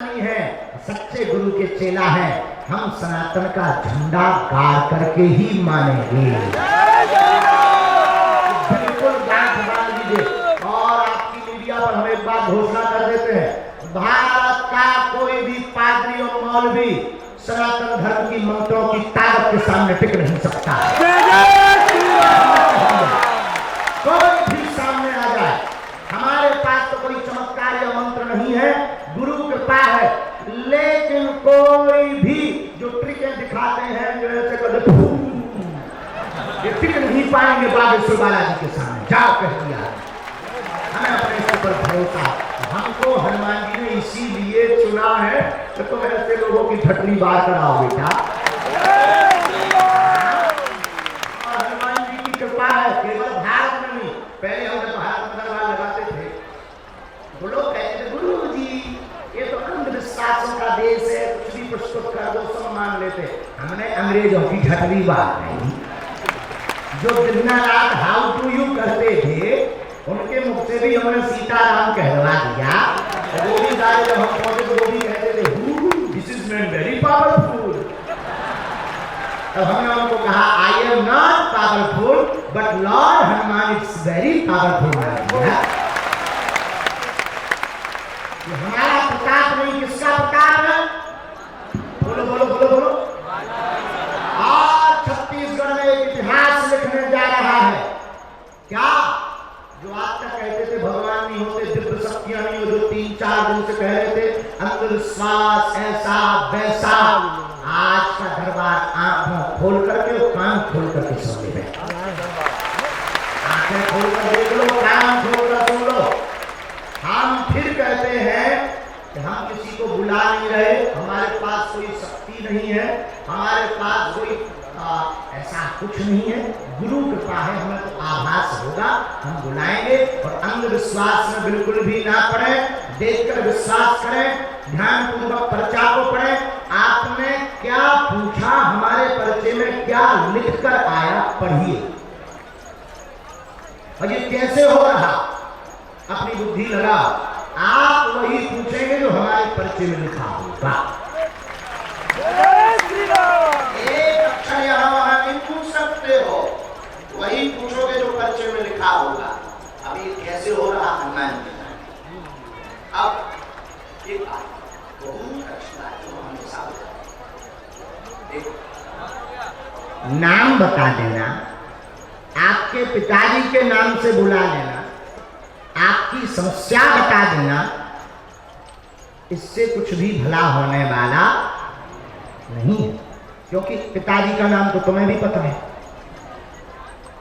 है, सच्चे गुरु के चेला है, हम सनातन का झंडा गाड़ करके ही मानेंगे। बिल्कुल गांठ बांध लीजिए। और आपकी मीडिया पर हम एक बात घोषणा कर देते हैं, भारत का कोई भी पादरी और मौलवी सनातन धर्म की मंत्रों की ताकत के सामने टिक नहीं सकता। कोई भी सामने आ जाए, हमारे पास तो कोई चमत्कार या मंत्र नहीं है, गुरु कृपा है। लेकिन कोई भी जो ट्रिकें दिखाते हैं, जो ऐसे करते ये टिक नहीं पाएंगे बागेश्वर बालाजी के सामने। जाओ कह दिया, हमें अपने ऊपर भरोसा। हमको हनुमान जी ने इसीलिए चुना है कि तुम ऐसे लोगों की ठटरी बार कराओ बेटा। और हनुमान जी की कृपा है, केवल भारत में नहीं, पहले हम जब भारत में दरबार लगाते थे तो लोग कहते थे गुरु जी ये तो अंधविश्वासों का देश है, कुछ भी प्रस्तुत कर दो सब मान लेते। हमने अंग्रेजों की ठटरी बात नहीं, जो दिन रात हाउ टू यू करते थे उनके मुख से भी हमने सीताराम कहलवा दिया। वो भी सारे जब हम पहुंचे तो वो भी कहते थे this is man very powerful. तब हमने उनको कहा I am not powerful but Lord Hanuman is very powerful. हमारा प्रताप नहीं, किसका प्रताप है? बोलो बोलो बोलो बोलो। आज छत्तीसगढ़ में एक इतिहास लिखने जा रहा है। क्या? जो आज तक कहते थे भगवान नहीं होते, दिव्य शक्तियां नहीं हो, जो 3-4 दिन से कह रहे थे अंधविश्वास ऐसा वैसा, आज का दरबार आंखें खोल करके और कान खोल करके सुन ले। आंखें खोल कर देख लो, कान खोल कर सुन लो। हम फिर कहते हैं कि हम किसी को बुला नहीं रहे, हमारे पास कोई शक्ति नहीं है, हमारे पास कोई ऐसा कुछ नहीं है, गुरु कृपा है। हमें तो आभास होगा, हम बुलाएंगे। और अंधविश्वास में बिल्कुल भी ना पड़े, देखकर विश्वास करें, ध्यान पूर्वक पर्चा को पढ़ें। आपने क्या पूछा, हमारे पर्चे में क्या लिख कर आया, पढ़िए। और ये कैसे हो रहा, अपनी बुद्धि लगाओ, आप वही पूछेंगे जो हमारे पर्चे में लिखा होगा। एक अक्षर यहाँ वहां नहीं पूछ सकते हो, वही पूछोगे जो पर्चे में लिखा होगा। अब ये कैसे हो रहा हनुमान जी? अब एक बहुत अच्छा जो हमेशा नाम बता देना, आपके पिताजी के नाम से बुला लेना, आपकी समस्या बता देना, इससे कुछ भी भला होने वाला नहीं है। क्योंकि पिताजी का नाम तो तुम्हें भी पता है,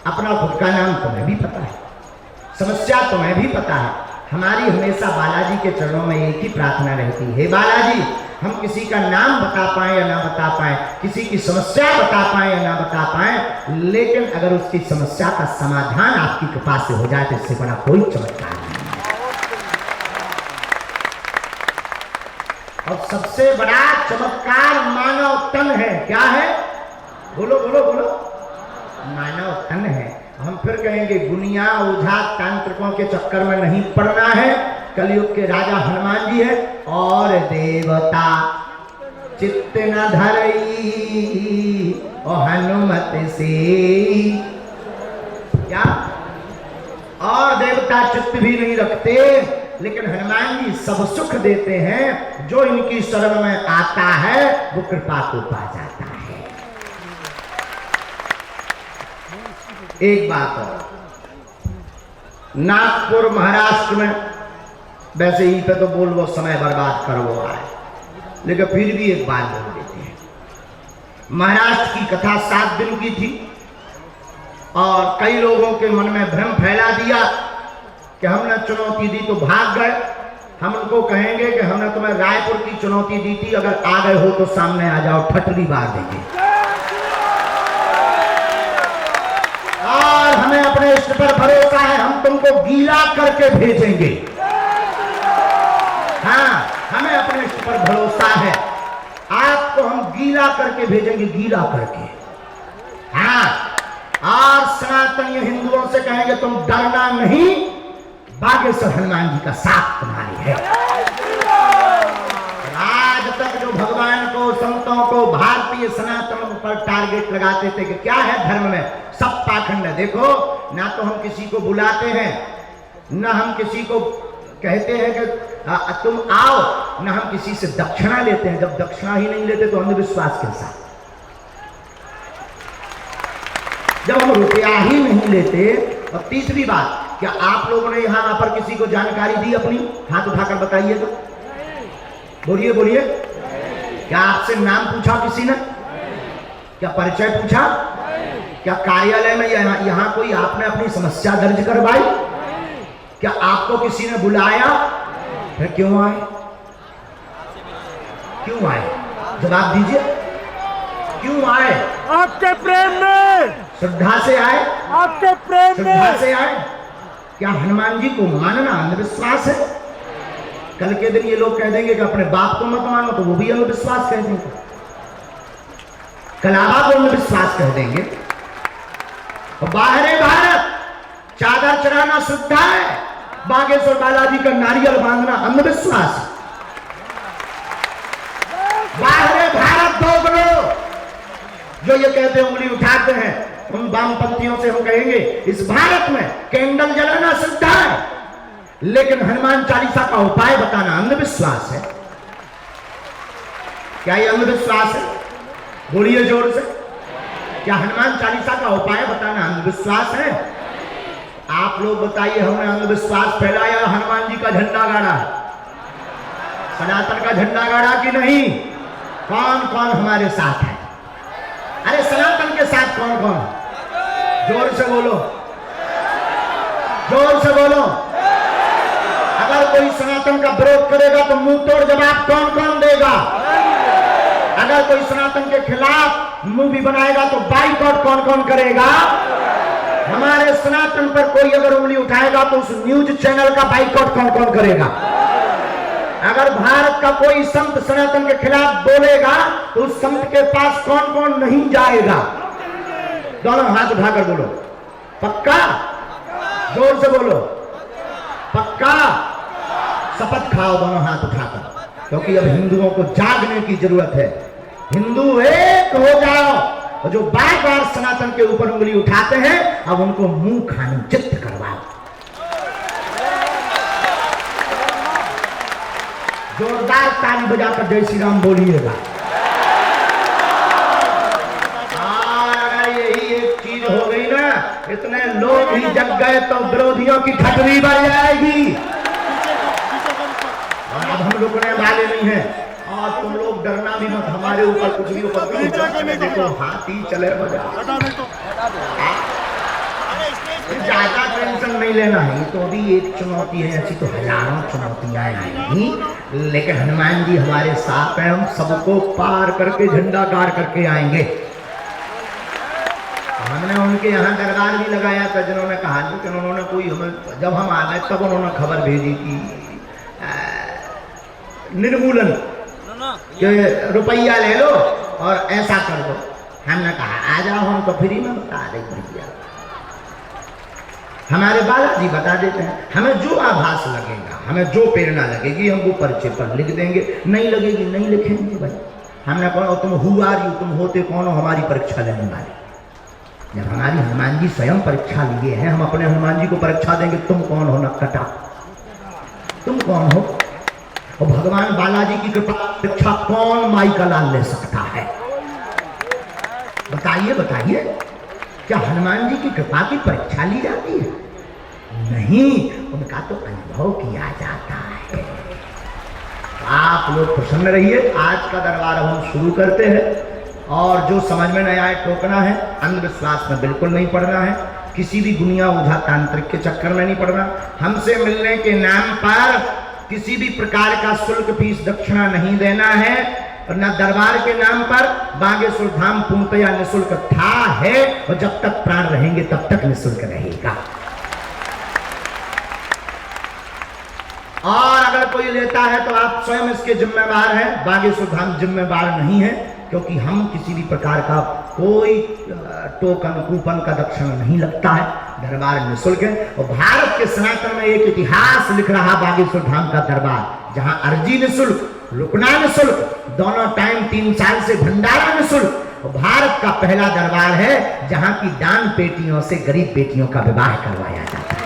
अपना खुद का नाम तुम्हें भी पता है, समस्या तुम्हें भी पता है। हमारी हमेशा बालाजी के चरणों में एक ही प्रार्थना रहती है, हे बालाजी, हम किसी का नाम बता पाए या ना बता पाए, किसी की समस्या बता पाए या ना बता पाए, लेकिन अगर उसकी समस्या का समाधान आपकी कृपा से हो जाए तो इससे बड़ा कोई चमत्कार नहीं। और सबसे बड़ा चमत्कार मानव तन है। क्या है? बोलो बोलो बोलो। मानव तन है। हम फिर कहेंगे गुनिया ओझा तांत्रिकों के चक्कर में नहीं पड़ना है। कलयुग के राजा हनुमान जी है। और देवता चित्त न धरई और हनुमत से, क्या? और देवता चित्त भी नहीं रखते, लेकिन हनुमान जी सब सुख देते हैं। जो इनकी शरण में आता है वो कृपा को पा जाता है। एक बात और, नागपुर महाराष्ट्र में, वैसे ही पे तो बोल वो समय बर्बाद कर वो आए, लेकिन फिर भी एक बात बोल देते हैं। महाराष्ट्र की कथा 7 दिन की थी और कई लोगों के मन में भ्रम फैला दिया कि हमने चुनौती दी तो भाग गए। हम उनको कहेंगे कि हमने तुम्हें रायपुर की चुनौती दी थी, अगर आ गए हो तो सामने आ जाओ, ठटरी बार देंगे। और हमें अपने इष्ट पर भरोसा है, हम तुमको गीला करके भेजेंगे। हाँ, हमें अपने इष्ट पर भरोसा है, आपको हम गीला करके भेजेंगे, गीला करके। हाँ, और सनातनी हिंदुओं से कहेंगे तुम डरना नहीं, बागेश्वर हनुमान जी का साथ तुम्हारी है। ये सनातन पर टारगेट लगाते थे कि क्या है धर्म में, सब पाखंड है। देखो, ना तो हम किसी को बुलाते हैं, ना हम किसी को कहते हैं कि तुम आओ, ना हम किसी से दक्षिणा लेते हैं। जब दक्षिणा ही नहीं लेते तो अंधविश्वास के साथ, जब हम रुपया ही नहीं लेते। और तीसरी बात, क्या आप लोगों ने यहां पर किसी को जानकारी दी अपनी? हाथ उठाकर बताइए तो, बोलिए बोलिए। क्या आपसे नाम पूछा किसी ने? क्या परिचय पूछा? क्या कार्यालय में यहां कोई आपने अपनी समस्या दर्ज करवाई? क्या आपको किसी ने बुलाया? फिर क्यों आए? क्यों आए? जवाब दीजिए, क्यों आए? आपके प्रेम में, श्रद्धा से आए, आपके प्रेम श्रद्धा में। से आए। क्या हनुमान जी को मानना अंधविश्वास है? कल के दिन ये लोग कह देंगे कि अपने बाप को मत मानो, तो वो भी अंधविश्वास कह देंगे। कलावा को अंधविश्वास कह देंगे। और बाहरे भारत चादर चढ़ाना श्रद्धा है, बागेश्वर बालाजी का नारियल बांधना अंधविश्वास है। बाहरे भारत दोगलो जो ये कहते हैं, उंगली उठाते हैं, उन वामपंथियों से हम कहेंगे इस भारत में कैंडल जलाना श्रद्धा है, लेकिन हनुमान चालीसा का उपाय बताना अंधविश्वास है। क्या ये अंधविश्वास है? बोलिए जोर से। क्या हनुमान चालीसा का उपाय बताना अंधविश्वास है? आप लोग बताइए, हमने अंधविश्वास फैलाया, हनुमान जी का झंडा गाड़ा, सनातन का झंडा गाड़ा कि नहीं? कौन कौन हमारे साथ है? अरे सनातन के साथ कौन कौन? जोर से बोलो, जोर से बोलो। अगर कोई सनातन का विरोध करेगा तो मुंह तोड़ जवाब कौन कौन देगा? अगर कोई सनातन के खिलाफ मूवी बनाएगा तो बाइकआउट कौन कौन करेगा? हमारे सनातन पर कोई अगर उंगली उठाएगा तो उस न्यूज चैनल का बाइकआउट कौन कौन करेगा? अगर भारत का कोई संत सनातन के खिलाफ बोलेगा तो उस संत के पास कौन कौन नहीं जाएगा? दोनों हाथ उठाकर बोलो, पक्का? जोर से बोलो, पक्का? शपथ खाओ दोनों हाथ उठाकर, क्योंकि अब हिंदुओं को जागने की जरूरत है। हिंदू एक हो जाओ, और जो बार बार सनातन के ऊपर उंगली उठाते हैं, अब उनको मुंह खानी चित्त करवाओ। जोरदार ताली बजाकर जय श्री राम बोलिएगा। और अगर यही एक चीज हो गई ना, इतने लोग ही जग गए तो विरोधियों की ठटरी बढ़ जाएगी। और अब हम रुकने वाले नहीं हैं। और तुम लोग डरना भी मत, हमारे ऊपर कुछ भी ऊपर देखो, हाथी चले बजा। ज्यादा टेंशन नहीं लेना है, तो अभी एक चुनौती है, ऐसी तो हजारों चुनौतियां आएंगी, लेकिन हनुमान जी हमारे साथ हैं। हम सबको पार करके झंडा गाड़ करके आएंगे। हमने उनके यहाँ दरबार भी लगाया था, जिन्होंने कहा, लेकिन उन्होंने कोई हमें, जब हम आ गए तब उन्होंने खबर भेजी कि निर्मूलन कि रुपया ले लो और ऐसा कर दो। हमने कहा आ जाओ, हम तो फ्री में बता देंगे भैया, हमारे बालाजी बता देते हैं। हमें जो आभास लगेगा, हमें जो प्रेरणा लगेगी, हम वो पर्चे पर लिख देंगे। नहीं लगेगी नहीं लिखेंगे भाई। हमने कहा तुम हुआ रही, तुम होते कौन हो हमारी परीक्षा लेने वाले? जब हमारी हनुमान जी स्वयं परीक्षा लिए हैं, हम अपने हनुमान जी को परीक्षा देंगे, तुम कौन हो नक्कटा? तुम कौन हो? और भगवान बालाजी की कृपा परीक्षा कौन माई का लाल ले सकता है? बताइए बताइए, क्या हनुमान जी की कृपा की परीक्षा ली जाती है? नहीं, उनका तो अनुभव किया जाता है। आप लोग प्रसन्न रहिए। आज का दरबार हम शुरू करते हैं, और जो समझ में नहीं आए टोकना है, अंधविश्वास में बिल्कुल नहीं पड़ना है, किसी भी गुनिया ओझा तांत्रिक के चक्कर में नहीं पड़ना। हमसे मिलने के नाम पर किसी भी प्रकार का शुल्क फीस दक्षिणा नहीं देना है, और न दरबार के नाम पर बागेश्वर धाम पूर्णतया निःशुल्क था, है, और जब तक प्राण रहेंगे तब तक निःशुल्क रहेगा। और अगर कोई लेता है तो आप स्वयं इसके जिम्मेवार हैं, बागेश्वर धाम जिम्मेवार नहीं है, क्योंकि हम किसी भी प्रकार का कोई टोकन कूपन का दक्षिणा नहीं लगता है। दरबार निःशुल्क है, और भारत के सनातन में एक इतिहास लिख रहा बागेश्वर धाम का दरबार, जहां अर्जी निःशुल्क रुकना निःशुल्क, दोनों टाइम 3 साल से भंडारा निःशुल्क। भारत का पहला दरबार है जहां की दान पेटियों से गरीब बेटियों का विवाह करवाया जाता है।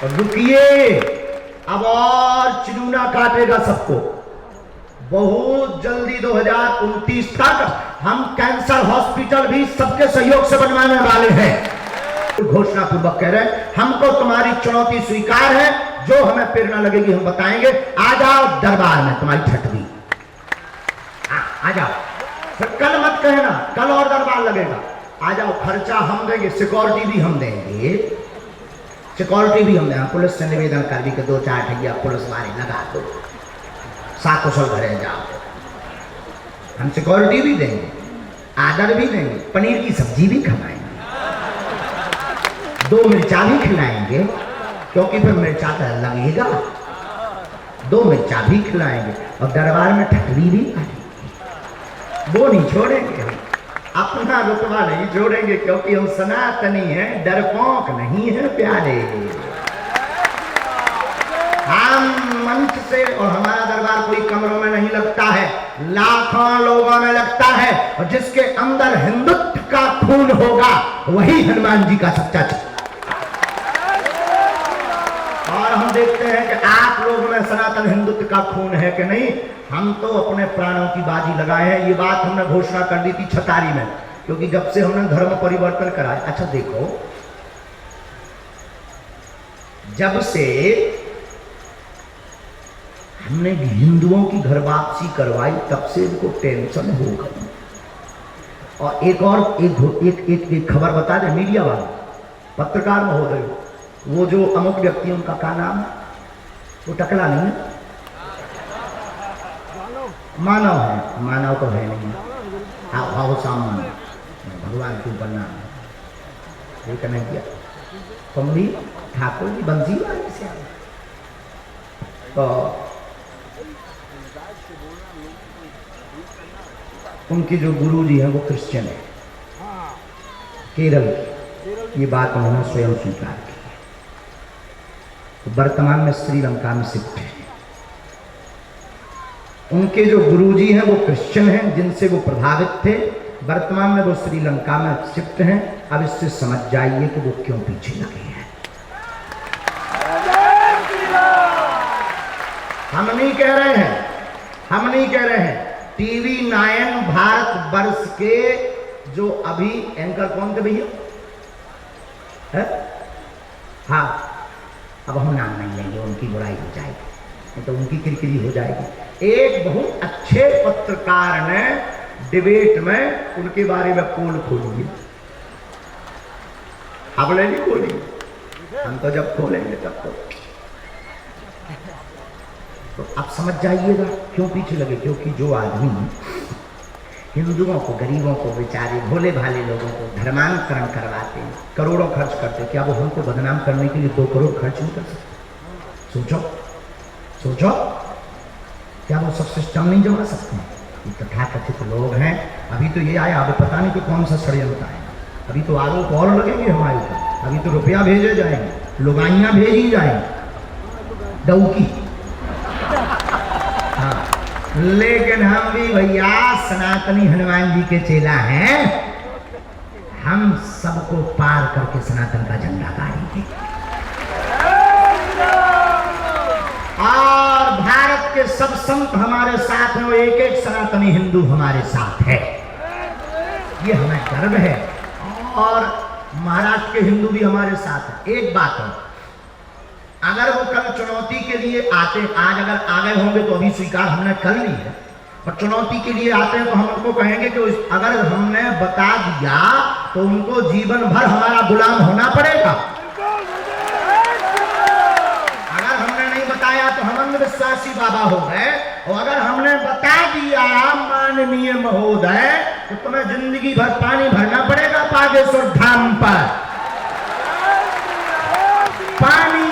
और रुकिए, अब और चिरूना काटेगा सबको। बहुत जल्दी 2029 तक हम कैंसर हॉस्पिटल भी सबके सहयोग से बनवाने वाले हैं। घोषणा पूर्वक कह रहे हैं, हमको तुम्हारी चुनौती स्वीकार है, जो हमें प्रेरणा लगेगी हम बताएंगे। आ जाओ दरबार में, तुम्हारी छठवीं आ जाओ। फिर कल मत कहना कल और दरबार लगेगा। आ जाओ, खर्चा हम देंगे, सिक्योरिटी भी हम देंगे, सिक्योरिटी भी हम देंगे। पुलिस से निवेदन कर दी कि 2-4 ठैया पुलिस वाले लगा दो, साकुशल घरे जाओ। हम सिक्योरिटी भी देंगे, आदर भी देंगे, पनीर की सब्जी भी खिलाएंगे, 2 मिर्चा भी खिलाएंगे, क्योंकि फिर मिर्चा तो लगेगा। 2 मिर्चा भी खिलाएंगे और दरबार में ठटरी भी खाएंगे। वो नहीं छोड़ेंगे, अपना रुतबा नहीं छोड़ेंगे, क्योंकि हम सनातनी हैं, डरपोक नहीं है प्यारे। हम मंच से, और हमारा दरबार कोई कमरों में नहीं लगता है, लाखों लोगों में लगता है। और जिसके अंदर हिंदुत्व का खून होगा वही हनुमान जी का सच्चा चित्त। और हम देखते हैं कि आप लोगों में सनातन हिंदुत्व का खून है कि नहीं। हम तो अपने प्राणों की बाजी लगाए हैं। ये बात हमने घोषणा कर दी थी छतारी में, क्योंकि जब से हमने धर्म परिवर्तन करा। अच्छा देखो, जब से हमने हिंदुओं की घर वापसी करवाई तब से इनको टेंशन हो गई। और एक खबर बता दे, मीडिया वाले, पत्रकार महोदय, वो जो अमुक व्यक्ति उनका क्या नाम है, वो टकला नहीं है, मानव है, मानव तो है नहीं, हाउ सामान भगवान के ऊपर नाम है, ये नहीं किया। कमली ठाकुर जी बंसी वाले से, तो उनके जो गुरु जी हैं वो क्रिश्चियन है, केरल की। ये बात उन्होंने स्वयं स्वीकार की। तो वर्तमान में श्रीलंका में शिफ्ट है। उनके जो गुरुजी हैं वो क्रिश्चियन हैं, जिनसे वो प्रभावित थे। वर्तमान में वो श्रीलंका में शिफ्ट हैं। अब इससे समझ जाइए कि वो क्यों पीछे लगे हैं। हम नहीं कह रहे हैं, हम नहीं कह रहे हैं। टीवी 9 भारत वर्ष के जो अभी एंकर कौन थे भैया, हाँ, अब हम नाम नहीं लेंगे, उनकी बुराई हो जाएगी, तो उनकी किरकिरी हो जाएगी। एक बहुत अच्छे पत्रकार ने डिबेट में उनके बारे में पोल खोली, हमने नहीं खोली, हम तो जब खोलेंगे तब तो आप समझ जाइएगा क्यों पीछे लगे। क्योंकि जो आदमी हिंदुओं को, गरीबों को, बेचारे भोले भाले लोगों को धर्मांतरण करवाते हैं, करोड़ों खर्च करते हैं, क्या वो हमको बदनाम करने के लिए 2 करोड़ खर्च नहीं कर सकते? सोचो सोचो, क्या वो सब सिस्टम नहीं जमा सकते? ये तथाकथित लोग हैं। अभी तो ये आया, अब पता नहीं कि कौन सा षड्यंत्र है। अभी तो आरोप और लगेंगे हमारे ऊपर, अभी तो रुपया भेजे जाएंगे, लुगाइयाँ भेजी जाएंगी, डौकी। हाँ, लेकिन हम भी भैया सनातनी हनुमान जी के चेला हैं। हम सबको पार करके सनातन का झंडा गाड़ेंगे। और भारत के सब संत हमारे साथ हैं, वो एक सनातनी हिंदू हमारे साथ है, ये हमें गर्व है। और महाराष्ट्र के हिंदू भी हमारे साथ है। एक बात है, अगर वो कल चुनौती के लिए आते, आज अगर आ गए होंगे तो अभी स्वीकार हमने कर ली है, और चुनौती के लिए आते हैं तो हम उनको कहेंगे कि अगर हमने बता दिया तो उनको जीवन भर हमारा गुलाम होना पड़ेगा। अगर हमने नहीं बताया तो हम अंधविश्वासी बाबा हो गए, और अगर हमने बता दिया माननीय महोदय तो तुम्हें जिंदगी भर पानी भरना पड़ेगा बागेश्वर धाम पर, पानी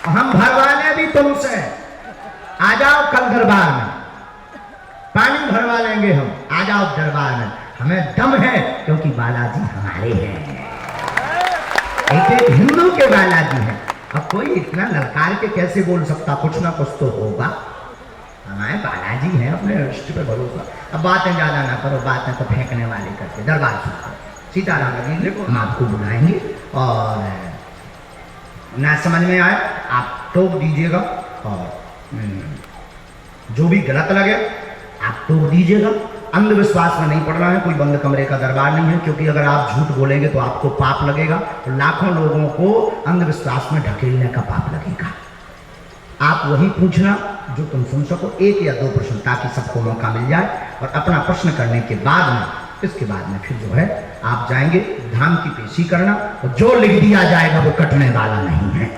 हम भरवाने भी तुमसे। आ जाओ कल दरबार में, पानी भरवा लेंगे हम, आ जाओ दरबार में। हमें दम है क्योंकि बालाजी हमारे हैं, एक हिंदू के बालाजी हैं। अब कोई इतना ललकार के कैसे बोल सकता, कुछ ना कुछ तो होगा। हमारे बालाजी है, अपने रिश्ते पे भरोसा। अब बातें ज्यादा ना करो, बातें तो फेंकने वाले करके। दरबार सुनकर सीताराम लगेंगे, हम आपको बुलाएंगे और ना समझ में आए आप टोक दीजिएगा, और जो भी गलत लगे आप टोक दीजिएगा। अंधविश्वास में नहीं पड़ना है, कोई बंद कमरे का दरबार नहीं है, क्योंकि अगर आप झूठ बोलेंगे तो आपको पाप लगेगा, तो लाखों लोगों को अंधविश्वास में ढकेलने का पाप लगेगा। आप वही पूछना जो तुम सुन सको, 1 या 2 प्रश्न, ताकि सबको मौका मिल जाए। और अपना प्रश्न करने के बाद में, इसके बाद में फिर जो है आप जाएंगे धाम की पेशी करना, और जो लिख दिया जाएगा वो कटने वाला नहीं है।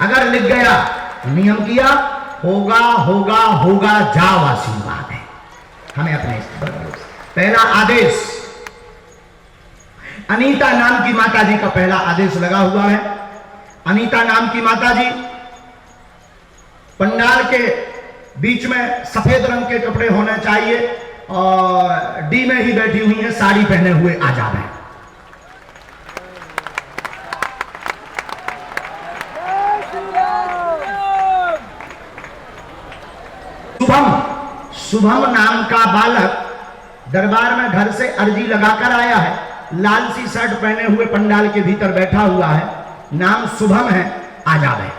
अगर लिख गया, नियम किया, होगा होगा होगा, जाओ आशीर्वाद है। हमें अपने इस पर भरोसा। पहला आदेश, अनीता नाम की माता जी का पहला आदेश लगा हुआ है। अनीता नाम की माता जी पंडाल के बीच में सफेद रंग के कपड़े होने चाहिए, और डी में ही बैठी हुई है, साड़ी पहने हुए आ जा रहे हैं। शुभम नाम का बालक दरबार में घर से अर्जी लगाकर आया है। लाल सी शर्ट पहने हुए पंडाल के भीतर बैठा हुआ है, नाम शुभम है, आ जावे।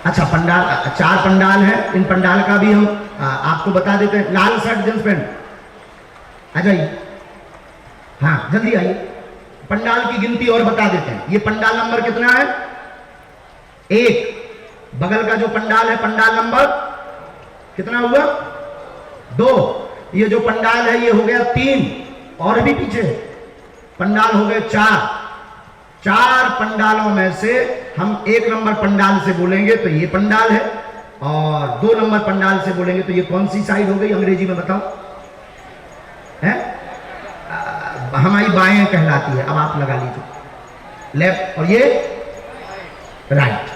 अच्छा, पंडाल 4 पंडाल है, इन पंडाल का भी हम आपको बता देते हैं। लाल शर्ट जींस पैंट, आ जाइए, हाँ जल्दी आइए। पंडाल की गिनती और बता देते हैं। ये पंडाल नंबर कितना है? 1। बगल का जो पंडाल है, पंडाल नंबर कितना हुआ? 2। ये जो पंडाल है ये हो गया 3, और भी पीछे पंडाल हो गए 4। 4 पंडालों में से हम 1 नंबर पंडाल से बोलेंगे तो ये पंडाल है, और 2 नंबर पंडाल से बोलेंगे तो ये कौन सी साइड हो गई? अंग्रेजी में बताओ, है हमारी बाएं कहलाती है। अब आप लगा लीजिए, लेफ्ट, और ये राइट।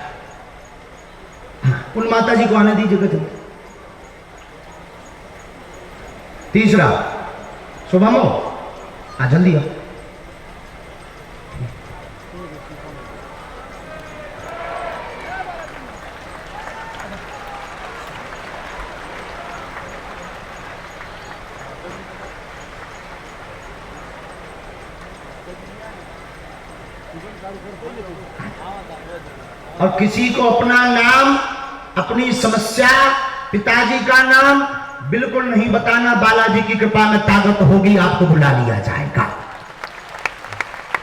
हाँ, उन माता जी को आने दीजिएगा। तो तीसरा शुभम हो, आ जल्दी आओ। और किसी को अपना नाम, अपनी समस्या, पिताजी का नाम बिल्कुल नहीं बताना। बालाजी की कृपा में ताकत होगी, आपको बुला लिया जाएगा।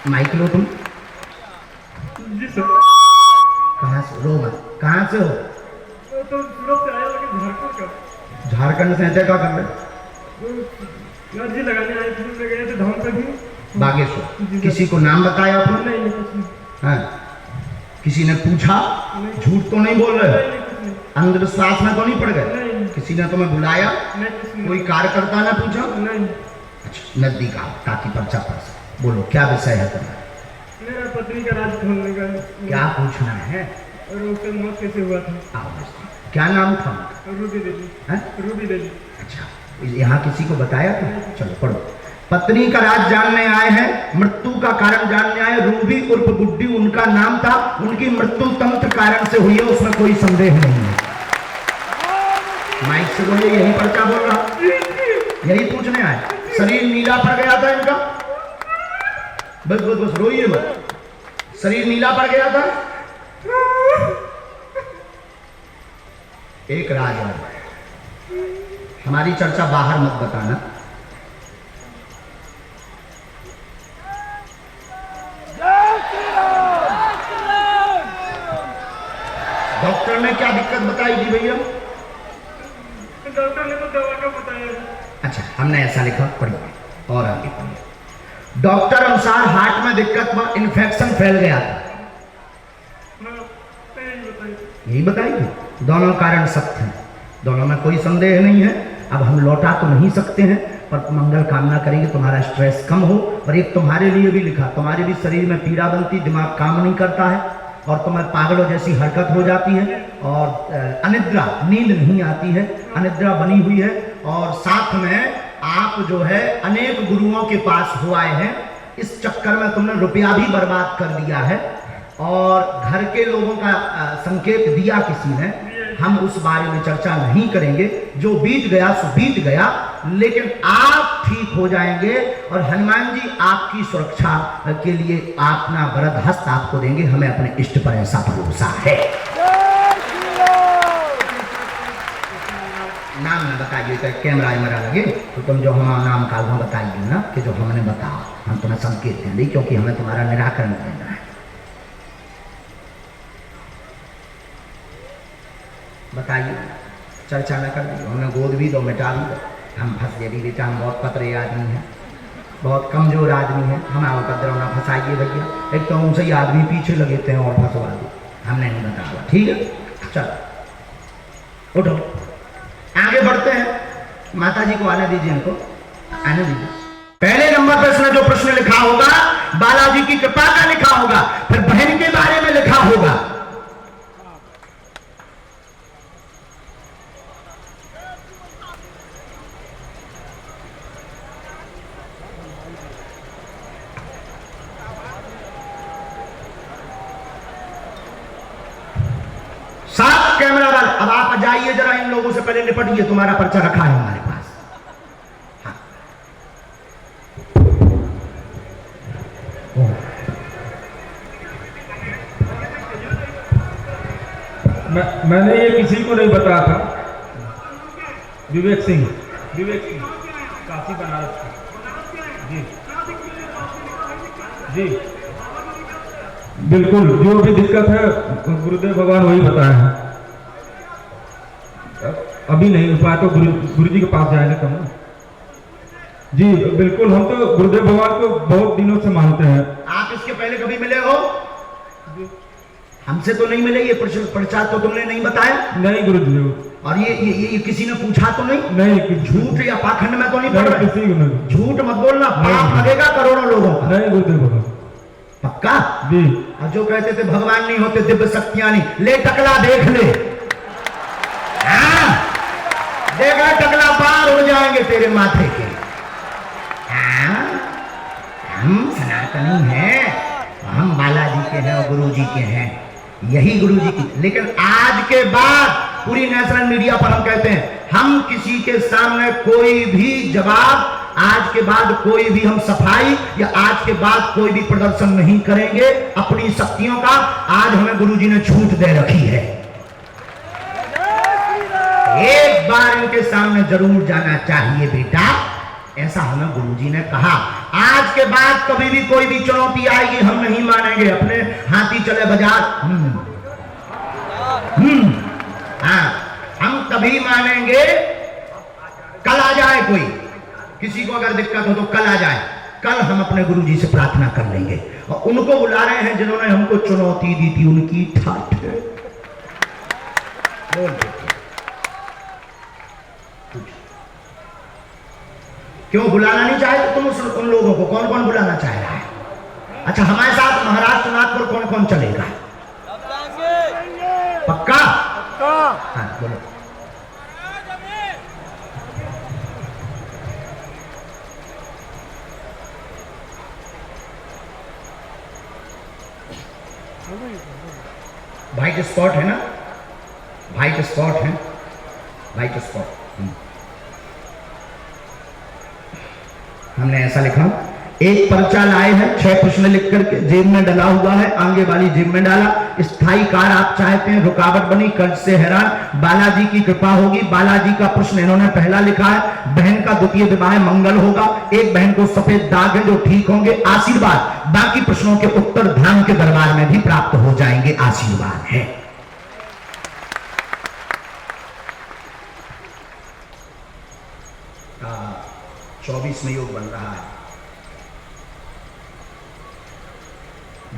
माइक लो तुम। जी सर। कहां से? रो मत। कहां से हो? तो सूरत से आया, लेकिन झारखंड का। झारखंड से ऐसे क्या कर रहे? अर्जी लगाने आए थे, गए थे धाम पे भी। बागेश्वर। किसी को नाम बताया आपने? नहीं, कुछ नहीं। हाँ, किसी ने पूछा? झूठ तो नहीं बोल रहे? अंधविश्वास में तो नहीं पड़ गए? किसी ने तुम्हें बुलाया? कोई कार्यकर्ता ने पूछा? नहीं। अच्छा, नजदीक आओ ताकि पर्चा पड़ सके। बोलो, क्या विषय है तुम्हारा? मेरा पत्नी का राज खोलने का। क्या पूछना है? और उसका मौत कैसे हुआ था? आओ। क्या नाम था? रूबी देवी। रूबी देवी। अच्छा, यहाँ किसी को बताया था? चलो पढ़ो। पत्नी का राज जानने आए हैं, मृत्यु का कारण जानने आए। रूबी उर्फ गुड्डी उनका नाम था। उनकी मृत्यु तंत्र कारण से हुई है, उसमें कोई संदेह नहीं है। माइक से बोलिए, यही पर्चा बोल रहा, यही पूछने आए। शरीर नीला पड़ गया था इनका? बस बस बस, रोइए मत। शरीर नीला पड़ गया था। एक राज है, हमारी चर्चा बाहर मत बताना। डॉक्टर ने क्या दिक्कत बताई थी भैया? डॉक्टर ने तो दवा का बताया। अच्छा, हमने ऐसा लिखा, पढ़िए और आगे पढ़िए। डॉक्टर अनुसार हार्ट में दिक्कत में इन्फेक्शन फैल गया था। यही बताई थी। दोनों कारण सत्य हैं, दोनों में कोई संदेह नहीं है। अब हम लौटा तो नहीं सकते हैं, पर मंगल कामना करेंगे तुम्हारा स्ट्रेस कम हो। और एक तुम्हारे लिए भी लिखा, तुम्हारे भी शरीर में पीड़ा बनती, दिमाग काम नहीं करता है, और तुम्हें पागलों जैसी हरकत हो जाती है, और अनिद्रा, नींद नहीं आती है, अनिद्रा बनी हुई है, और साथ में आप जो है अनेक गुरुओं के पास हो आए हैं, इस चक्कर में तुमने रुपया भी बर्बाद कर दिया है और घर के लोगों का संकेत दिया किसी ने। हम उस बारे में चर्चा नहीं करेंगे, जो बीत गया सो बीत गया, लेकिन आप ठीक हो जाएंगे और हनुमान जी आपकी सुरक्षा के लिए अपना वरद हस्त आपको देंगे। हमें अपने इष्ट पर ऐसा भरोसा है। नाम ना बताइए, कैमरा वैमरा लगे तो तुम जो हमारा नाम का वहाँ बताइए ना कि जो हमने बताओ, हम तुम्हें संकेत देंगे, क्योंकि हमें तुम्हारा निराकरण देना है। बताइए, चर्चा न कर दी, हमें गोद भी दो, मिटा भी दो। हम फंस गए बेटा, हम बहुत पतरे आदमी हैं, बहुत कमजोर आदमी हैं, हमारा उपद्रव ना फंसाइए भैया। एक तो उनसे ही आदमी पीछे लगे थे और फंसवा दो, हमने नहीं बताया। ठीक है, चलो उठो, आगे बढ़ते हैं। माता जी को आने दीजिए, इनको आने दीजिए। पहले नंबर पर इसमें जो प्रश्न लिखा होगा बालाजी की कृपा का लिखा होगा, फिर बहन के बारे में लिखा होगा। सात कैमरा वाले, अब आप जाइए जरा, इन लोगों से पहले निपटिए, तुम्हारा पर्चा रखा है हमारे पास। हाँ। मैंने ये किसी को नहीं बताया था। विवेक सिंह, काशी बनारस का। जी जी बिल्कुल, जो भी दिक्कत है गुरुदेव भगवान वही बताए हैं। अभी नहीं हो पाया तो गुरु जी के पास जाएंगे तब ना। जी बिल्कुल, हम तो गुरुदेव भगवान को बहुत दिनों से मानते हैं। आप इसके पहले कभी मिले हो? हमसे तो नहीं मिले, ये पर्चा तो तुमने नहीं बताया? नहीं गुरुदेव। और ये किसी ने पूछा तो नहीं? नहीं। झूठ या पाखंड में तो नहीं पड़ रहे? किसी को नहीं। झूठ मत बोलना, पाप लगेगा करोड़ों लोगों का। नहीं गुरुदेव भगवान। पक्का? जी। और जो कहते थे भगवान नहीं होते, दिव्य शक्तियां नहीं, ले टकला देख ले। हाँ, देखा टकला पार हो जाएंगे तेरे माथे के। हाँ, हम सनातनी हैं, हम बालाजी के हैं और गुरु जी के हैं, यही गुरु जी की। लेकिन आज के बाद पूरी नेशनल मीडिया पर हम कहते हैं, हम किसी के सामने कोई भी जवाब, आज के बाद कोई भी हम सफाई या आज के बाद कोई भी प्रदर्शन नहीं करेंगे अपनी शक्तियों का। आज हमें गुरुजी ने छूट दे रखी है, एक बार इनके सामने जरूर जाना चाहिए बेटा, ऐसा हमें गुरुजी ने कहा। आज के बाद कभी भी कोई भी चुनौती आएगी हम नहीं मानेंगे, अपने हाथी चले बाजार। हाँ, हम तभी मानेंगे, कल आ जाए कोई, किसी को अगर दिक्कत हो तो कल आ जाए, कल हम अपने गुरुजी से प्रार्थना कर लेंगे। और उनको बुला रहे हैं जिन्होंने हमको चुनौती दी थी, उनकी ठाठ बोल देते। क्यों बुलाना नहीं चाहे तुम उन लोगों को? कौन कौन बुलाना चाह रहा है? अच्छा, हमारे साथ महाराष्ट्र नागपुर कौन कौन चलेगा? पक्का? हाँ बोलो। व्हाइट स्पॉट है ना, व्हाइट स्पॉट है, व्हाइट स्पॉट। हमने ऐसा लिखा, एक पर्चा लाए हैं, 6 प्रश्न लिख करके जेब में डाला हुआ है, आगे वाली जेब में डाला। स्थायी कार आप चाहते हैं, रुकावट बनी, कर्ज से हैरान, बालाजी की कृपा होगी। बालाजी का प्रश्न इन्होंने पहला लिखा है, बहन का द्वितीय विवाह मंगल होगा, एक बहन को सफेद दाग है जो ठीक होंगे, आशीर्वाद। बाकी प्रश्नों के उत्तर धाम के दरबार में भी प्राप्त हो जाएंगे, आशीर्वाद है। 24 में योग बन रहा है।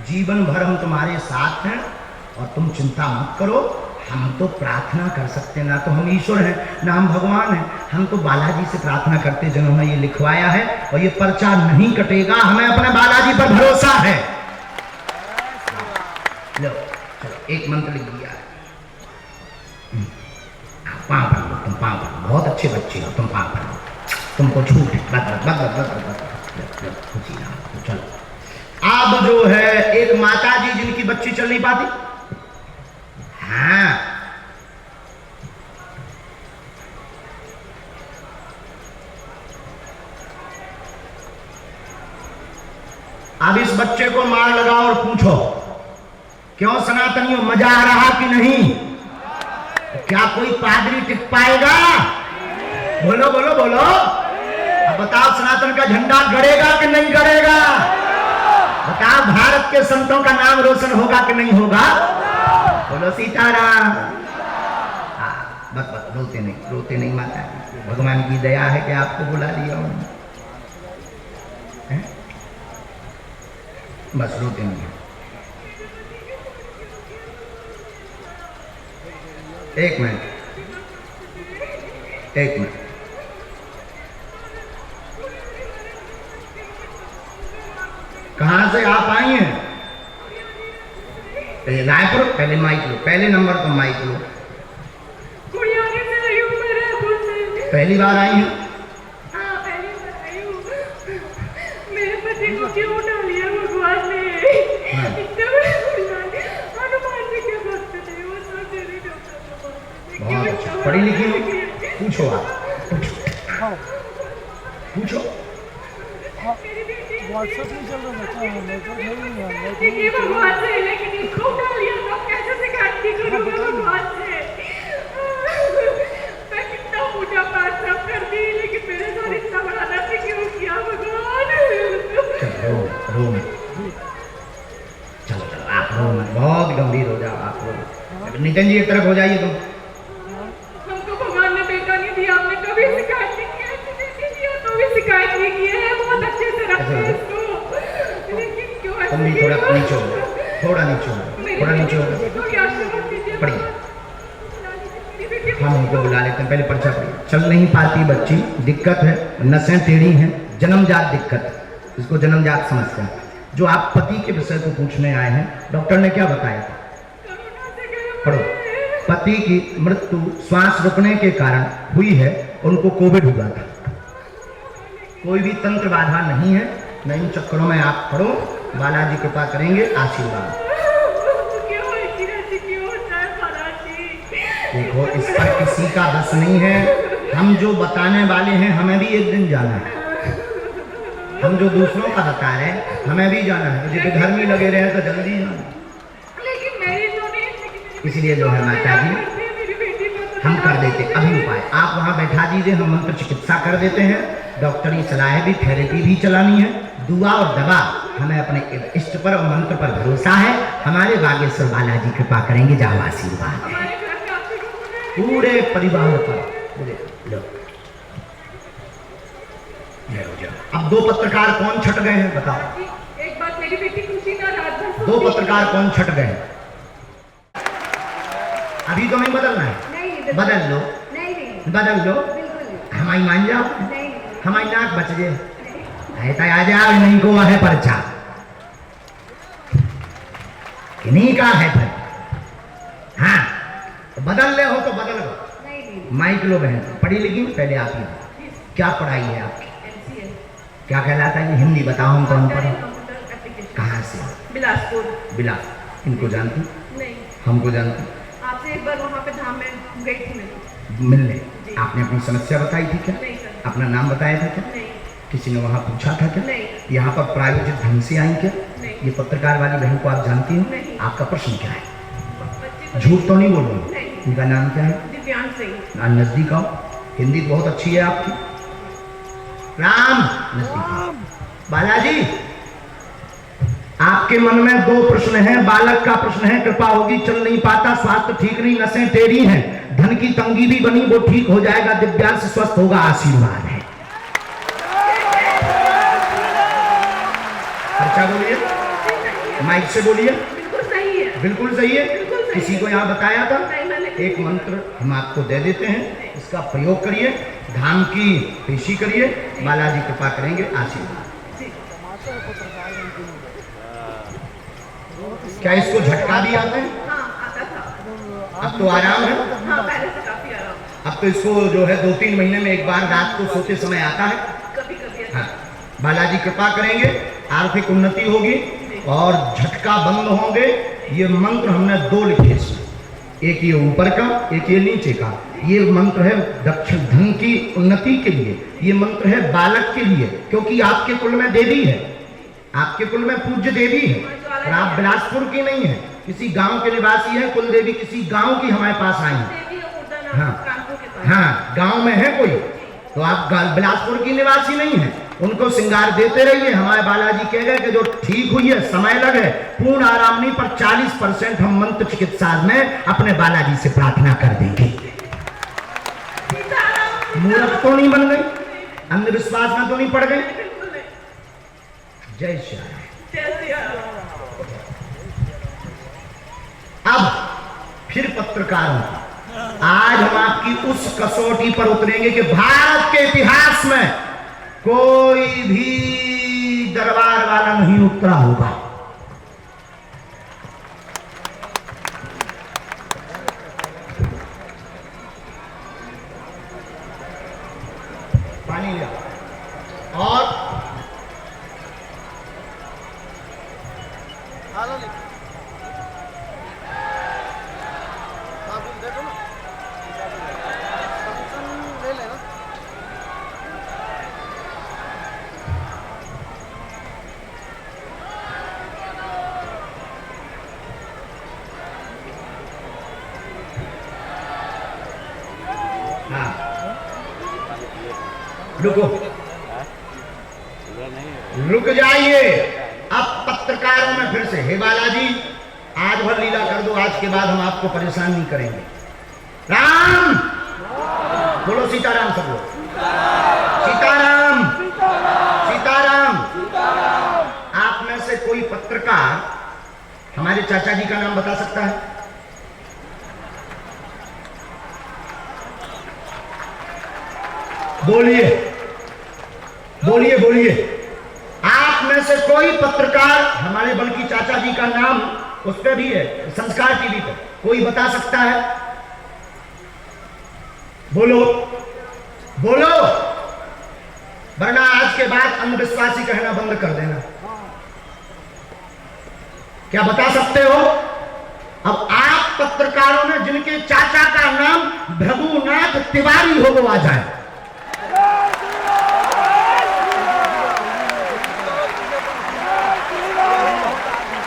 जीवन भर हम तुम्हारे साथ हैं और तुम चिंता मत करो। हम तो प्रार्थना कर सकते हैं, ना तो हम ईश्वर हैं ना हम भगवान हैं, हम तो बालाजी से प्रार्थना करते जिन्होंने ये लिखवाया है, और ये पर्चा नहीं कटेगा, हमें अपने बालाजी पर भरोसा है। लो चलो, एक मंत्र लिख दिया है, पाँव पर लो, तुम पाँव पर, बहुत अच्छे बच्चे हो तुम, पाँव पर लो। तुमको छूट है। बस खुशी ना हो, चलो। अब जो है एक माता जी जिनकी बच्ची चल नहीं पाती, हाँ, अब इस बच्चे को मार लगाओ और पूछो, क्यों सनातनियों मजा आ रहा कि नहीं? क्या कोई पादरी टिक पाएगा? बोलो बोलो बोलो, अब बताओ सनातन का झंडा गड़ेगा कि नहीं गड़ेगा? बताओ भारत के संतों का नाम रोशन होगा कि नहीं होगा? बोलो सीताराम। बस रोते नहीं माता, भगवान की दया है कि आपको बुला लिया उन्होंने, बस रोते नहीं। एक मिनट, कहां से आप आई हैं? रायपुर। पहले माइक लो, पहले नंबर पर माइक लो। पहली बार आई हूँ? हाँ, पहली बार आई हूँ। मेरे पति को क्यों उठा लिया भगवान ने? इतना बड़ा गुनाह, हनुमान जी के भक्त थे, वो सब तेरे डॉक्टर को बोलते थे। बहुत अच्छा, पढ़ी लिखी हो? पूछो आप, पूछो। व्हाट्सएप नहीं चल रहा था, देखिए भगवान से, लेकिन इसको उठा लिया तो कैसे शिकायत करूँगा भगवान से? मैं कितना पूजा पाठ सब कर दी, लेकिन मेरे साथ इतना बड़ा नशा क्यों किया भगवान? रो मत, चलो आप रो मत, बहुत गंभीर हो जाओ आप रो। नितिन जी एक तरफ हो जाइए तुम। हमको भगवान ने बेटा नहीं दिया, हमने कभी शिकायत नहीं किया, नहीं दिया तो भी शिकायत नहीं की है, बहुत अच्छे से रखते हैं इसको, लेकिन क्यों ऐसे? तुम भी थोड़ा नीचे हो, थोड़ा नीचे हो, पढ़िए। हम उनको बुला लेते हैं, पहले पर्चा पढ़िए। चल नहीं पाती बच्ची, दिक्कत है, नसें टेढ़ी हैं, जन्मजात दिक्कत, इसको जन्मजात समस्या। जो आप पति के विषय को पूछने आए हैं, डॉक्टर ने क्या बताया था? पढ़ो। पति की मृत्यु श्वास रुकने के कारण हुई है, उनको कोविड हुआ था। कोई भी तंत्र बाधा नहीं है, न इन चक्करों में आप पढ़ो, बालाजी कृपा करेंगे, आशीर्वाद। देखो इस पर किसी का बस नहीं है, हम जो बताने वाले हैं हमें भी एक दिन जाना है, हम जो दूसरों का बता रहे हैं हमें भी जाना है, मुझे घर में लगे रहे तो जल्दी जाना। इसलिए जो है माता जी हम कर देते अभी उपाय, आप वहाँ बैठा दीजिए, हम मंत्र चिकित्सा कर देते हैं, डॉक्टरी सलाह भी, थेरेपी भी चलानी है, दुआ और दवा हमें अपने इष्ट पर और मंत्र पर भरोसा है, हमारे बागेश्वर बालाजी कृपा करेंगे, जाओ आशीर्वाद है पूरे परिवार पर। लो अब दो पत्रकार कौन छट गए हैं बताओ? एक बात, मेरी बेटी खुशी ना रात भर दो पत्रकार कौन छट गए हैं? अभी तो नहीं बदलना है, नहीं बदल लो, नहीं बदल लो, बिल्कुल हमारी मान जाओ, नहीं हमारी नाक बच जाए, ऐसा आ जाओ, नहीं को है पर्चा, इन्हीं का है फिर। हाँ बदल ले हो तो बदल लो, माइक लो बहन, पढ़ी लिखी पहले आप ही, क्या पढ़ाई है आपकी? क्या कहलाता है? हिंदी बताओ, हम कौन पढ़े? कहाँ से? बिलास। इनको जानती? नहीं, हमको जानती? आपसे एक बार वहाँ पे धाम में गई थी मैं मिलने। आपने अपनी समस्या बताई थी क्या? नहीं सर। अपना नाम बताया था क्या? नहीं किसी ने वहाँ पूछा था क्या? नहीं। यहाँ पर प्रायोजित ढंग से आई क्या? नहीं। ये पत्रकार वाली बहन को आप जानती हो? नहीं। आपका प्रश्न क्या है? बच्चे को झूठ तो नहीं बोल रही? नहीं। इनका नाम क्या है? दिव्यांग सिंह। नजदीक आओ, हिंदी तो बहुत अच्छी है आपकी। राम नजदीक आओ। बालाजी आपके मन में दो प्रश्न हैं, बालक का प्रश्न है, कृपा होगी, चल नहीं पाता, स्वास्थ्य ठीक नहीं, नसें टेढ़ी हैं, धन की तंगी भी बनी, वो ठीक हो जाएगा, दिव्यांग से स्वस्थ होगा, आशीर्वाद है। अच्छा बोलिए, माइक से बोलिए। बिल्कुल सही है, बिल्कुल सही है। बिल्कुल सही किसी को यहाँ बताया था? नहीं, मैंने एक मंत्र हम आपको दे देते हैं, इसका प्रयोग करिए, धाम की पेशी करिए, बालाजी कृपा करेंगे, आशीर्वाद। क्या इसको झटका भी आता है? हाँ आता था। अब तो आराम है। हाँ पहले से काफी आराम। अब तो इसको जो है 2-3 महीने में एक बार रात को सोते समय आता है। कभी कभी हाँ, बालाजी कृपा करेंगे, आर्थिक उन्नति होगी और झटका बंद होंगे। ये मंत्र हमने 2 लिखे इसमें, एक ये ऊपर का, एक ये नीचे का। ये मंत्र है दक्षिण धन की उन्नति के लिए, ये मंत्र है बालक के लिए, क्योंकि आपके कुल में देवी है, आपके कुल में पूज्य देवी है और आप बिलासपुर की नहीं है, किसी गांव के निवासी है। कुल देवी किसी गांव की हमारे पास आई है। हाँ, गांव में है कोई, तो आप बिलासपुर की निवासी नहीं है। उनको श्रृंगार देते रहिए। हमारे बालाजी कह गए कि जो ठीक हुई है, समय लगे, पूर्ण आराम नहीं पर 40% हम मंत्र चिकित्सा में अपने बालाजी से प्रार्थना कर देंगे। मूर्ख तो नहीं बन गई, अंधविश्वास में तो नहीं पड़ गई। जय श्री राम। अब फिर पत्रकारों, आज हम आपकी उस कसौटी पर उतरेंगे कि भारत के इतिहास में कोई भी दरबार वाला नहीं उतरा होगा। पानी लिया और रुक जाइए। अब पत्रकारों में फिर से, हे बालाजी आज भर लीला कर दो, आज के बाद हम आपको परेशान नहीं करेंगे। राम बोलो, सीताराम सब लोग, सीताराम सीताराम। आप में से कोई पत्रकार हमारे चाचा जी का नाम बता सकता है? बोलिए बोलिए बोलिए। आप में से कोई पत्रकार हमारे बल्कि चाचा जी का नाम उस पर भी है, संस्कार टीवी पर, कोई बता सकता है? बोलो बोलो, वरना आज के बाद अंधविश्वासी कहना बंद कर देना। क्या बता सकते हो? अब आप पत्रकारों में जिनके चाचा का नाम भृगुनाथ तिवारी हो वो आ जाए।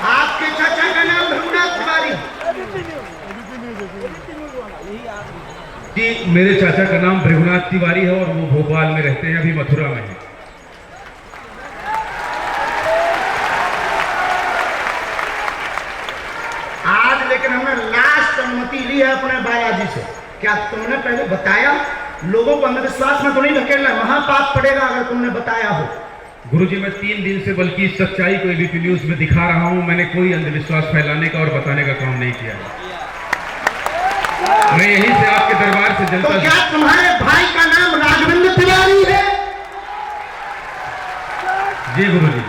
आपके चाचा का नाम भृगुनाथ तिवारी? कि मेरे चाचा का नाम भृगुनाथ तिवारी है और वो भोपाल में रहते हैं, अभी मथुरा में है। आज लेकिन हमने लास्ट अनुमति ली है अपने बालाजी से। क्या तुमने पहले बताया? लोगों को अंधविश्वास में तो नहीं धकेलना, महापाप पड़ेगा अगर तुमने बताया हो। गुरुजी, मैं 3 दिन से बल्कि इस सच्चाई को एबीपी न्यूज में दिखा रहा हूं। मैंने कोई अंधविश्वास फैलाने का और बताने का काम नहीं किया है। मैं यहीं से आपके दरबार से जनता तो क्या तुम्हारे भाई का नाम राघवेंद्र तिवारी है? जी गुरुजी।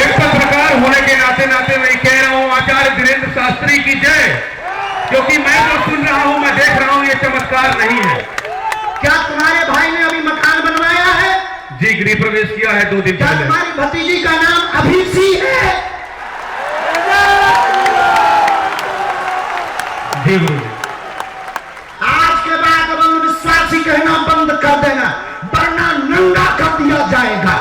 एक पत्रकार होने के नाते नाते मैं कह रहा हूं आचार्य धीरेन्द्र शास्त्री की जय, क्योंकि मैं जो सुन रहा हूं, मैं देख रहा हूं, ये चमत्कार नहीं है। क्या तुम्हारे भाई ने अभी मकान बनवाया है? जी, गृह प्रवेश किया है 2 दिन क्या पहले। तुम्हारी भतीजी का नाम अभिषी है? जी गुरुजी। आज के बाद अब अंधविश्वासी कहना बंद कर देना, वरना नंगा कर दिया जाएगा।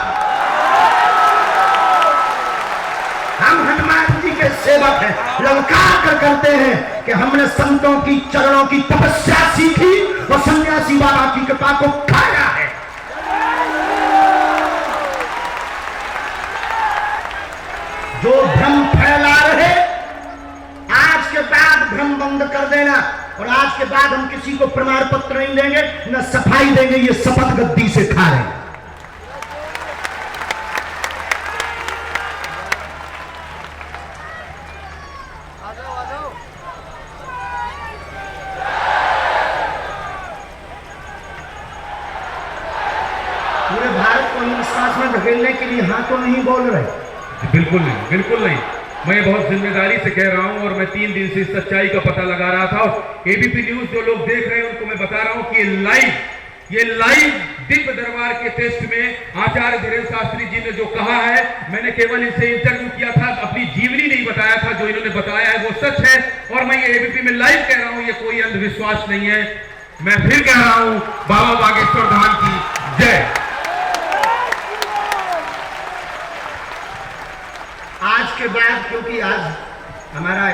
हम हनुमान जी के सेवक हैं, ललकार कर करते हैं कि हमने संतों की चरणों की तपस्या सीखी और सन्यासी बाबा की कृपा को खाया है। जो भ्रम फैला रहे, आज के बाद भ्रम बंद कर देना। और आज के बाद हम किसी को प्रमाण पत्र नहीं देंगे, न सफाई देंगे, ये शपथ गद्दी से खा रहे हैं। पूरे भारत को अंधविश्वास में धकेलने के लिए हाँ तो नहीं बोल रहे? बिल्कुल नहीं, बिल्कुल नहीं। मैं बहुत जिम्मेदारी से कह रहा हूं और मैं 3 दिन से इस सच्चाई का पता लगा रहा था और एबीपी न्यूज जो लोग देख रहे हैं उनको मैं बता रहा हूं कि ये लाइव दिव्य दरबार के टेस्ट में आचार्य धीरेन्द्र शास्त्री जी ने जो कहा है, मैंने केवल इनसे इंटरव्यू किया था, अपनी जीवनी नहीं बताया था, जो इन्होंने बताया है वो सच है और मैं ये एबीपी में लाइव कह रहा हूं, ये कोई अंधविश्वास नहीं है। मैं फिर कह रहा हूं, बाबा बागेश्वर धाम की जय। आज के बाद, क्योंकि आज हमारा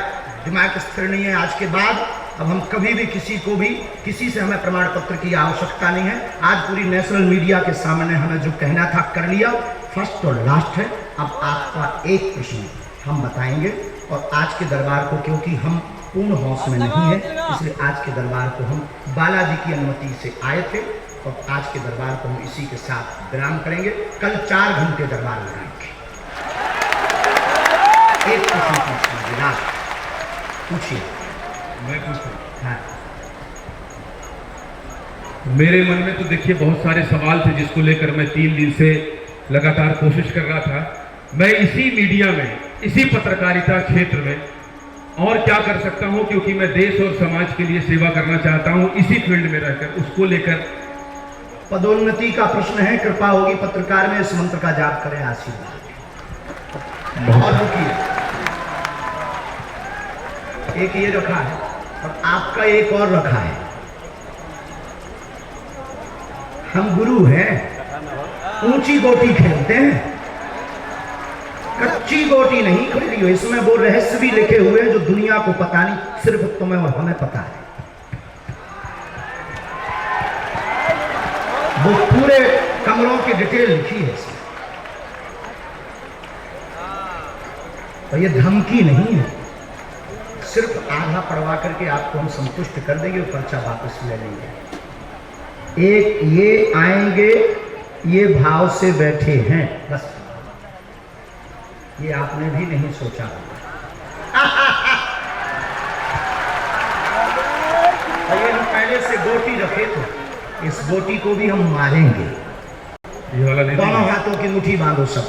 दिमाग स्थिर नहीं है, आज के बाद अब हम कभी भी किसी से हमें प्रमाण पत्र की आवश्यकता नहीं है। आज पूरी नेशनल मीडिया के सामने हमें जो कहना था कर लिया, फर्स्ट और लास्ट है। अब आपका एक प्रश्न हम बताएंगे और आज के दरबार को, क्योंकि हम पूर्ण होश में नहीं है, इसलिए आज के दरबार को हम बालाजी की अनुमति से आए थे और आज के दरबार को हम इसी के साथ विराम करेंगे। कल 4 घंटे दरबार लगाएंगे। एक प्रश्न पूछिए, पूछिए। मैं पूछूं? हाँ। मेरे मन में तो देखिए बहुत सारे सवाल थे जिसको लेकर मैं 3 दिन से लगातार कोशिश कर रहा था। मैं इसी मीडिया में, इसी पत्रकारिता क्षेत्र में और क्या कर सकता हूं, क्योंकि मैं देश और समाज के लिए सेवा करना चाहता हूं इसी फील्ड में रहकर, उसको लेकर। पदोन्नति का प्रश्न है, कृपा होगी पत्रकार में इस मंत्र का जाप करें, आशीर्वाद। और रुकिए, एक ये रखा है और आपका एक और रखा है। हम गुरु हैं, ऊंची गोटी खेलते हैं, कच्ची गोटी नहीं खेली हो। इसमें वो रहस्य भी लिखे हुए हैं जो दुनिया को पता नहीं, सिर्फ तुम्हें और हमें पता है। वो पूरे कमरों की डिटेल लिखी है इसमें, और ये धमकी नहीं है, सिर्फ आधा पढ़वा करके आपको हम संतुष्ट कर देंगे और पर्चा वापस ले लेंगे। एक ये आएंगे, ये भाव से बैठे हैं, बस ये आपने भी नहीं सोचा। ये हम पहले से गोटी रखे थे, इस गोटी को भी हम मारेंगे। ये वाला नहीं, दोनों हाथों की मुट्ठी बांधो सब।